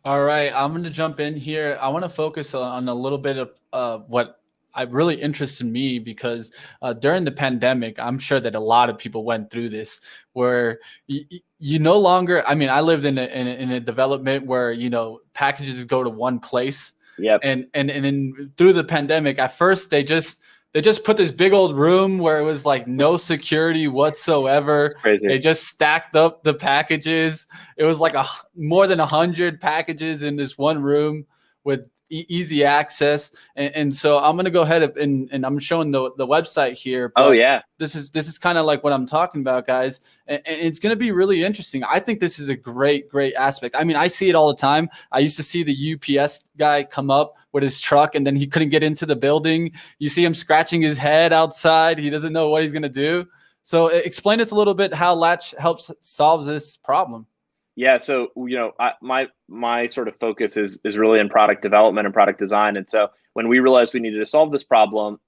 All right, I'm going to jump in here. I want to focus on a little bit of what I really interested me because during the pandemic, I'm sure that a lot of people went through this where you no longer. I mean, I lived in a development where packages go to one place, Yep. and then through the pandemic, at first they just put this big old room where it was like no security whatsoever. Crazy. They just stacked up the packages. It was like more than 100 packages in this one room with easy access. And so I'm going to go ahead and I'm showing the website here, Oh but yeah. this is kind of like what I'm talking about, guys. And it's going to be really interesting. I think this is a great aspect. I mean, I see it all the time. I used to see the UPS guy come up with his truck and then he couldn't get into the building. You see him scratching his head outside. He doesn't know what he's going to do. So explain us a little bit how Latch helps solve this problem. Yeah, so my sort of focus is really in product development and product design, and so when we realized we needed to solve this problem,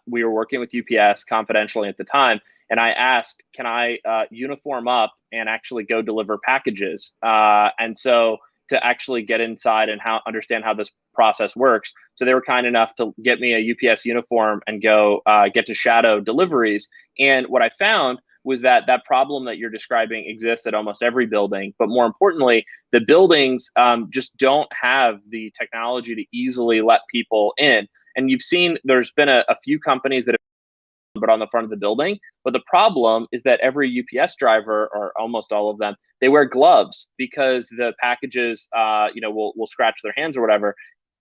we were working with UPS confidentially at the time, and I asked, "Can I uniform up and actually go deliver packages?" And so to actually get inside and understand how this process works, so they were kind enough to get me a UPS uniform and go get to shadow deliveries. And what I found was that problem that you're describing exists at almost every building. But more importantly, the buildings just don't have the technology to easily let people in. And you've seen there's been a few companies that have put on the front of the building. But the problem is that every UPS driver, or almost all of them, they wear gloves because the packages, will scratch their hands or whatever.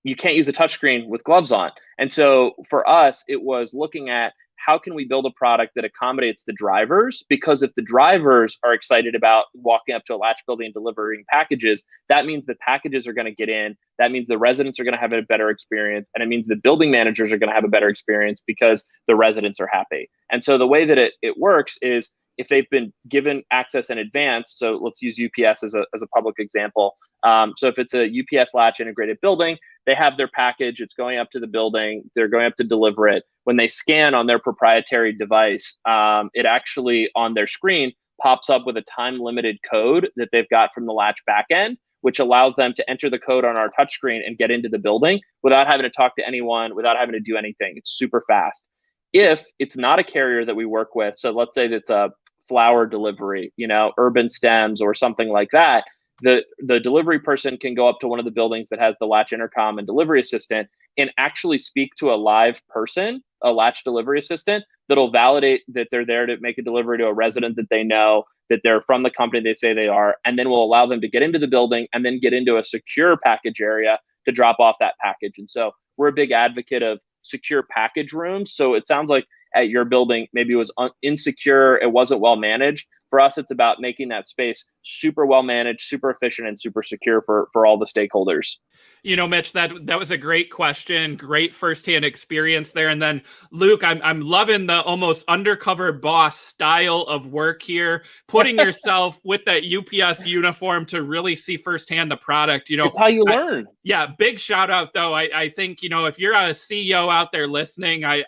You can't use a touchscreen with gloves on. And so for us, it was looking at how can we build a product that accommodates the drivers? Because if the drivers are excited about walking up to a Latch building and delivering packages, that means the packages are going to get in. That means the residents are going to have a better experience. And it means the building managers are going to have a better experience because the residents are happy. And so the way that it works is if they've been given access in advance, so let's use UPS as a public example. So if it's a UPS Latch integrated building, they have their package, it's going up to the building, they're going up to deliver it. When they scan on their proprietary device, it actually on their screen pops up with a time limited code that they've got from the Latch backend, which allows them to enter the code on our touchscreen and get into the building without having to talk to anyone, without having to do anything. It's super fast. If it's not a carrier that we work with, so let's say that's a flower delivery, urban stems or something like that, the delivery person can go up to one of the buildings that has the Latch intercom and delivery assistant and actually speak to a live person, a Latch delivery assistant, that'll validate that they're there to make a delivery to a resident that they know, that they're from the company they say they are, and then will allow them to get into the building and then get into a secure package area to drop off that package. And so we're a big advocate of secure package rooms. So it sounds like at your building, maybe it was insecure, it wasn't well managed. For us, it's about making that space super well managed, super efficient, and super secure for all the stakeholders. Mitch, that was a great question, great firsthand experience there. And then Luke, I'm loving the almost undercover boss style of work here, putting yourself with that UPS uniform to really see firsthand the product. It's how you learn. Yeah, big shout out though. I think if you're a CEO out there listening, I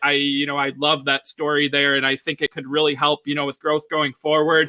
love that story there, and I think it could really help with growth going forward.